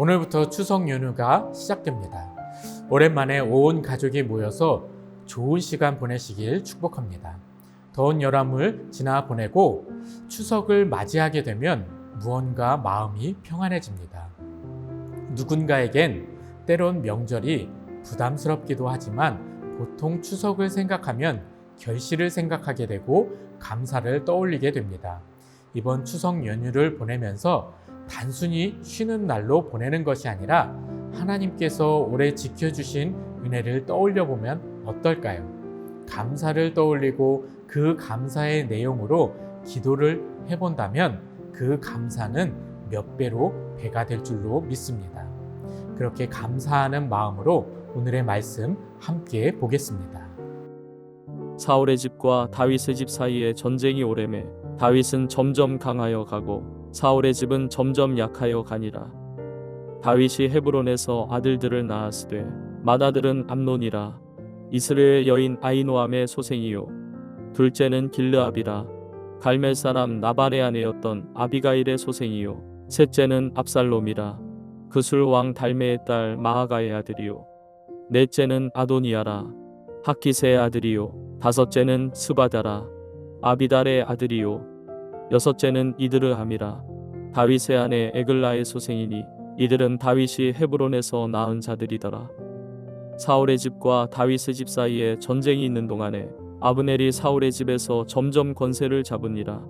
오늘부터 추석 연휴가 시작됩니다. 오랜만에 온 가족이 모여서 좋은 시간 보내시길 축복합니다. 더운 여름을 지나 보내고 추석을 맞이하게 되면 무언가 마음이 평안해집니다. 누군가에겐 때론 명절이 부담스럽기도 하지만 보통 추석을 생각하면 결실을 생각하게 되고 감사를 떠올리게 됩니다. 이번 추석 연휴를 보내면서 단순히 쉬는 날로 보내는 것이 아니라 하나님께서 올해 지켜주신 은혜를 떠올려 보면 어떨까요? 감사를 떠올리고 그 감사의 내용으로 기도를 해본다면 그 감사는 몇 배로 배가 될 줄로 믿습니다. 그렇게 감사하는 마음으로 오늘의 말씀 함께 보겠습니다. 사울의 집과 다윗의 집 사이에 전쟁이 오래매 다윗은 점점 강하여 가고 사울의 집은 점점 약하여 가니라. 다윗이 헤브론에서 아들들을 낳았으되 맏아들은 암논이라. 이스라엘 여인 아히노암의 소생이요 둘째는 길르압이라. 갈멜 사람 나발의 아내였던 아비가일의 소생이요 셋째는 압살롬이라. 그술 왕 달메의 딸 마아가의 아들이요 넷째는 아도니아라. 하키스의 아들이요 다섯째는 스바다라. 아비달의 아들이요 여섯째는 이드르함이라. 다윗의 아내 에글라의 소생이니 이들은 다윗이 헤브론에서 낳은 자들이더라. 사울의 집과 다윗의 집 사이에 전쟁이 있는 동안에 아브넬이 사울의 집에서 점점 권세를 잡으니라.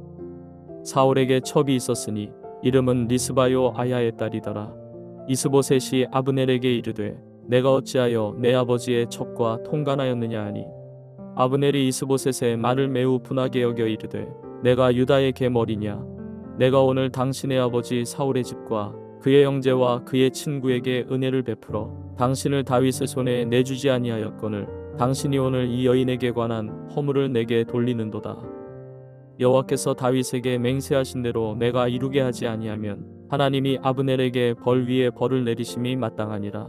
사울에게 첩이 있었으니 이름은 리스바요 아야의 딸이더라. 이스보셋이 아브넬에게 이르되 내가 어찌하여 내 아버지의 첩과 통간하였느냐 하니 아브넬이 이스보셋의 말을 매우 분하게 여겨 이르되 내가 유다의 계머리냐. 내가 오늘 당신의 아버지 사울의 집과 그의 형제와 그의 친구에게 은혜를 베풀어 당신을 다윗의 손에 내주지 아니하였거늘 당신이 오늘 이 여인에게 관한 허물을 내게 돌리는도다. 여호와께서 다윗에게 맹세하신 대로 내가 이루게 하지 아니하면 하나님이 아브넬에게 벌 위에 벌을 내리심이 마땅하니라.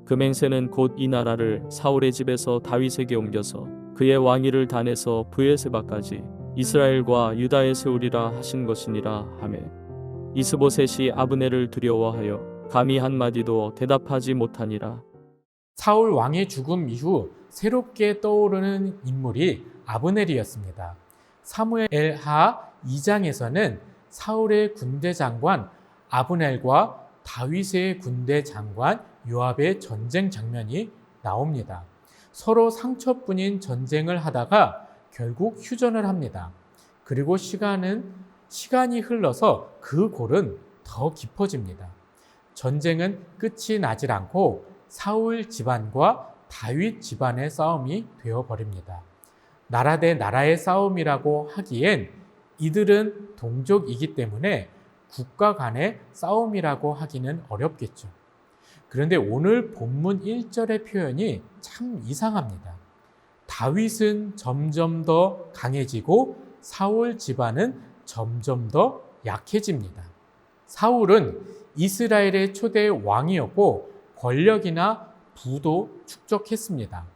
그 맹세는 곧 이 나라를 사울의 집에서 다윗에게 옮겨서 그의 왕위를 단에서 브에세바까지 이스라엘과 유다에 세우리라 하신 것이니라 하매 이스보셋이 아브넬을 두려워하여 감히 한마디도 대답하지 못하니라. 사울 왕의 죽음 이후 새롭게 떠오르는 인물이 아브넬이었습니다. 사무엘하 2장에서는 사울의 군대 장관 아브넬과 다윗의 군대 장관 요압의 전쟁 장면이 나옵니다. 서로 상처뿐인 전쟁을 하다가 결국 휴전을 합니다. 그리고 시간이 흘러서 그 골은 더 깊어집니다. 전쟁은 끝이 나질 않고 사울 집안과 다윗 집안의 싸움이 되어버립니다. 나라 대 나라의 싸움이라고 하기엔 이들은 동족이기 때문에 국가 간의 싸움이라고 하기는 어렵겠죠. 그런데 오늘 본문 1절의 표현이 참 이상합니다. 다윗은 점점 더 강해지고 사울 집안은 점점 더 약해집니다. 사울은 이스라엘의 초대 왕이었고 권력이나 부도 축적했습니다.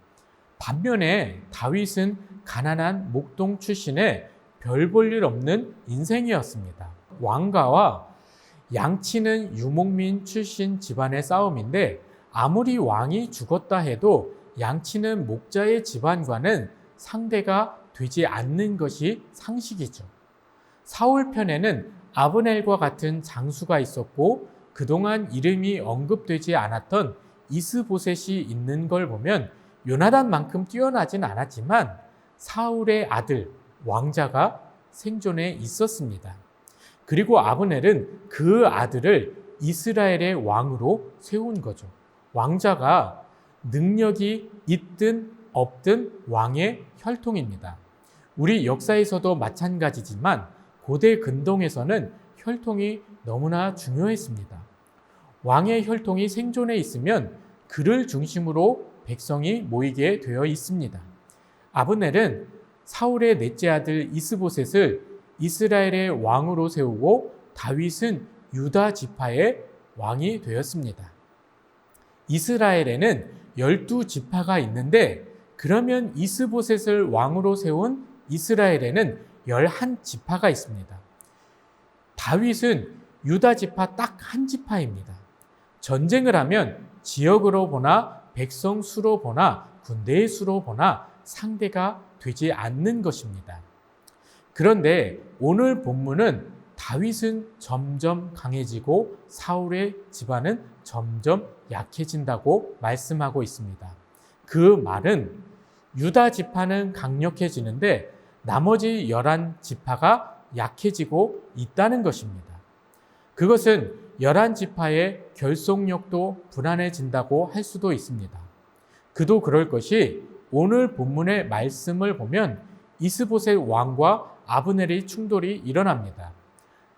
반면에 다윗은 가난한 목동 출신의 별 볼 일 없는 인생이었습니다. 왕가와 양치는 유목민 출신 집안의 싸움인데 아무리 왕이 죽었다 해도 양치는 목자의 집안과는 상대가 되지 않는 것이 상식이죠. 사울 편에는 아브넬과 같은 장수가 있었고 그동안 이름이 언급되지 않았던 이스보셋이 있는 걸 보면 요나단만큼 뛰어나진 않았지만 사울의 아들 왕자가 생존해 있었습니다. 그리고 아브넬은 그 아들을 이스라엘의 왕으로 세운 거죠. 왕자가 능력이 있든 없든 왕의 혈통입니다. 우리 역사에서도 마찬가지지만 고대 근동에서는 혈통이 너무나 중요했습니다. 왕의 혈통이 생존해 있으면 그를 중심으로 백성이 모이게 되어 있습니다. 아브넬은 사울의 넷째 아들 이스보셋을 이스라엘의 왕으로 세우고 다윗은 유다 지파의 왕이 되었습니다. 이스라엘에는 12지파가 있는데 그러면 이스보셋을 왕으로 세운 이스라엘에는 11지파가 있습니다. 다윗은 유다 지파 딱 한 지파입니다. 전쟁을 하면 지역으로 보나 백성 수로 보나 군대의 수로 보나 상대가 되지 않는 것입니다. 그런데 오늘 본문은 다윗은 점점 강해지고 사울의 집안은 점점 약해진다고 말씀하고 있습니다. 그 말은 유다 지파는 강력해지는데 나머지 11지파가 약해지고 있다는 것입니다. 그것은 11지파의 결속력도 불안해진다고 할 수도 있습니다. 그도 그럴 것이 오늘 본문의 말씀을 보면 이스보셋 왕과 아브넬의 충돌이 일어납니다.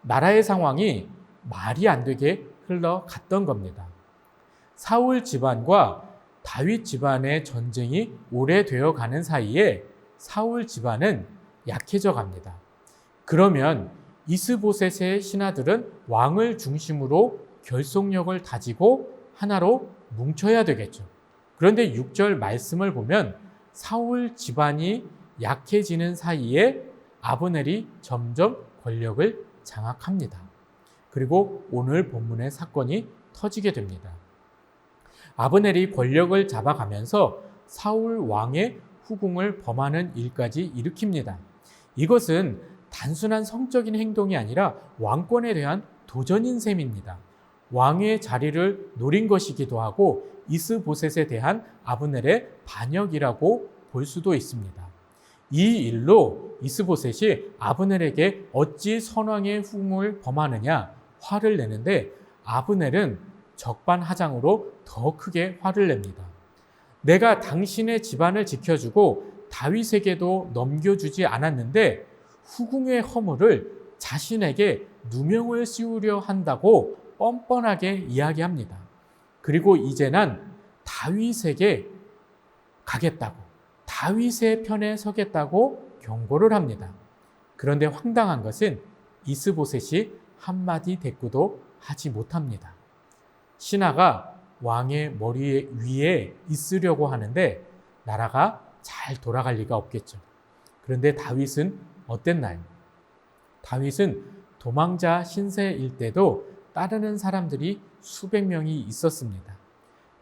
나라의 상황이 말이 안 되게 흘러갔던 겁니다. 사울 집안과 다윗 집안의 전쟁이 오래되어 가는 사이에 사울 집안은 약해져 갑니다. 그러면 이스보셋의 신하들은 왕을 중심으로 결속력을 다지고 하나로 뭉쳐야 되겠죠. 그런데 6절 말씀을 보면 사울 집안이 약해지는 사이에 아브넬이 점점 권력을 장악합니다. 그리고 오늘 본문의 사건이 터지게 됩니다. 아브넬이 권력을 잡아가면서 사울 왕의 후궁을 범하는 일까지 일으킵니다. 이것은 단순한 성적인 행동이 아니라 왕권에 대한 도전인 셈입니다. 왕의 자리를 노린 것이기도 하고 이스보셋에 대한 아브넬의 반역이라고 볼 수도 있습니다. 이 일로 이스보셋이 아브넬에게 어찌 선왕의 후궁을 범하느냐 화를 내는데 아브넬은 적반하장으로 더 크게 화를 냅니다. 내가 당신의 집안을 지켜주고 다윗에게도 넘겨주지 않았는데 후궁의 허물을 자신에게 누명을 씌우려 한다고 뻔뻔하게 이야기합니다. 그리고 이제 난 다윗에게 가겠다고, 다윗의 편에 서겠다고 경고를 합니다. 그런데 황당한 것은 이스보셋이 한마디 대꾸도 하지 못합니다. 신하가 왕의 머리 위에 있으려고 하는데 나라가 잘 돌아갈 리가 없겠죠. 그런데 다윗은 어땠나요? 다윗은 도망자 신세일 때도 따르는 사람들이 수백 명이 있었습니다.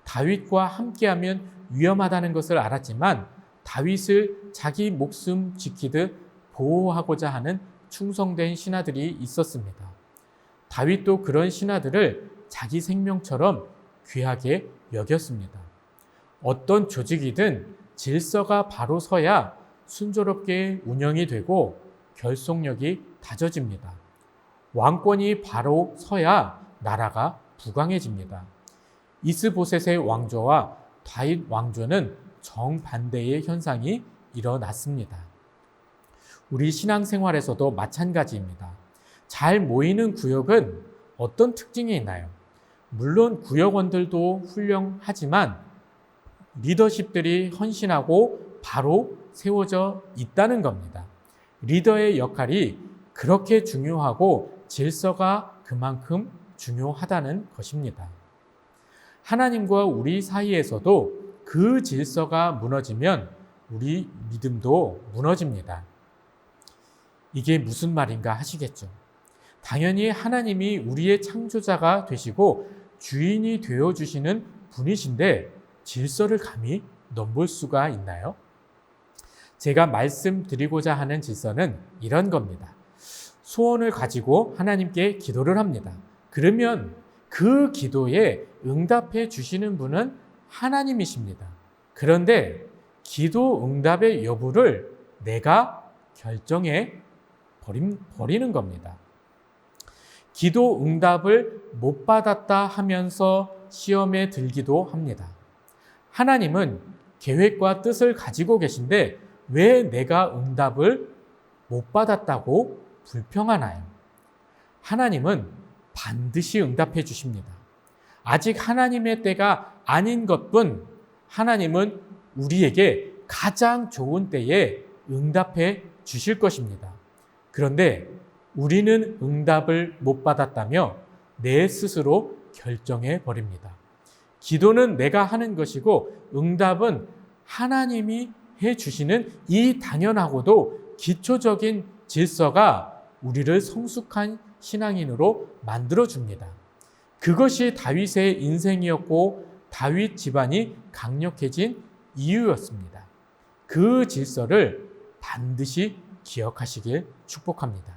다윗과 함께하면 위험하다는 것을 알았지만 다윗을 자기 목숨 지키듯 보호하고자 하는 충성된 신하들이 있었습니다. 다윗도 그런 신하들을 자기 생명처럼 귀하게 여겼습니다. 어떤 조직이든 질서가 바로 서야 순조롭게 운영이 되고 결속력이 다져집니다. 왕권이 바로 서야 나라가 부강해집니다. 이스보셋의 왕조와 다윗 왕조는 정반대의 현상이 일어났습니다. 우리 신앙생활에서도 마찬가지입니다. 잘 모이는 구역은 어떤 특징이 있나요? 물론 구역원들도 훌륭하지만 리더십들이 헌신하고 바로 세워져 있다는 겁니다. 리더의 역할이 그렇게 중요하고 질서가 그만큼 중요하다는 것입니다. 하나님과 우리 사이에서도 그 질서가 무너지면 우리 믿음도 무너집니다. 이게 무슨 말인가 하시겠죠? 당연히 하나님이 우리의 창조자가 되시고 주인이 되어주시는 분이신데 질서를 감히 넘볼 수가 있나요? 제가 말씀드리고자 하는 질서는 이런 겁니다. 소원을 가지고 하나님께 기도를 합니다. 그러면 그 기도에 응답해 주시는 분은 하나님이십니다. 그런데 기도 응답의 여부를 내가 결정해 버리는 겁니다. 기도 응답을 못 받았다 하면서 시험에 들기도 합니다. 하나님은 계획과 뜻을 가지고 계신데 왜 내가 응답을 못 받았다고 불평하나요? 하나님은 반드시 응답해 주십니다. 아직 하나님의 때가 아닌 것뿐 하나님은 우리에게 가장 좋은 때에 응답해 주실 것입니다. 그런데 우리는 응답을 못 받았다며 내 스스로 결정해 버립니다. 기도는 내가 하는 것이고 응답은 하나님이 해 주시는 이 당연하고도 기초적인 질서가 우리를 성숙한 신앙인으로 만들어 줍니다. 그것이 다윗의 인생이었고 다윗 집안이 강력해진 이유였습니다. 그 질서를 반드시 기억하시길 축복합니다.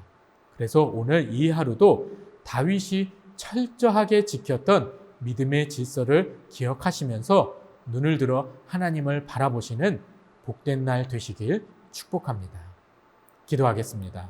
그래서 오늘 이 하루도 다윗이 철저하게 지켰던 믿음의 질서를 기억하시면서 눈을 들어 하나님을 바라보시는 복된 날 되시길 축복합니다. 기도하겠습니다.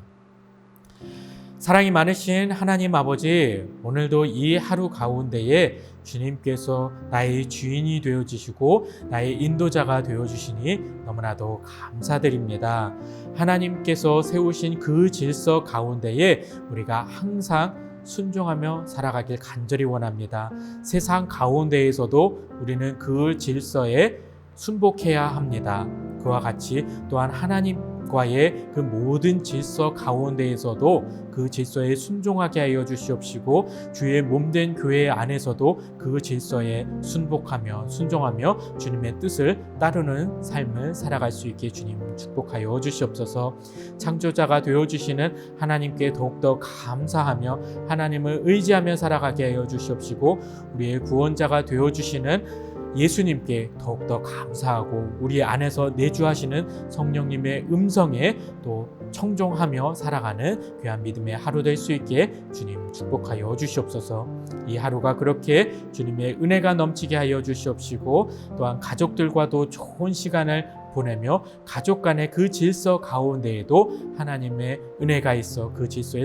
사랑이 많으신 하나님 아버지, 오늘도 이 하루 가운데에 주님께서 나의 주인이 되어주시고 나의 인도자가 되어주시니 너무나도 감사드립니다. 하나님께서 세우신 그 질서 가운데에 우리가 항상 순종하며 살아가길 간절히 원합니다. 세상 가운데에서도 우리는 그 질서에 순복해야 합니다. 그와 같이 또한 하나님과의 그 모든 질서 가운데에서도 그 질서에 순종하게 하여 주시옵시고 주의 몸된 교회 안에서도 그 질서에 순복하며 순종하며 주님의 뜻을 따르는 삶을 살아갈 수 있게 주님 축복하여 주시옵소서. 창조자가 되어주시는 하나님께 더욱더 감사하며 하나님을 의지하며 살아가게 하여 주시옵시고 우리의 구원자가 되어주시는 예수님께 더욱더 감사하고 우리 안에서 내주하시는 성령님의 음성에 또 청종하며 살아가는 귀한 믿음의 하루 될 수 있게 주님 축복하여 주시옵소서. 이 하루가 그렇게 주님의 은혜가 넘치게 하여 주시옵시고 또한 가족들과도 좋은 시간을 보내며 가족 간의 그 질서 가운데에도 하나님의 은혜가 있어 그 질서에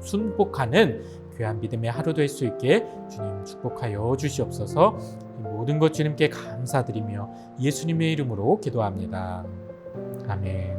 순복하는 귀한 믿음의 하루 될 수 있게 주님 축복하여 주시옵소서. 모든 것 주님께 감사드리며 예수님의 이름으로 기도합니다. 아멘.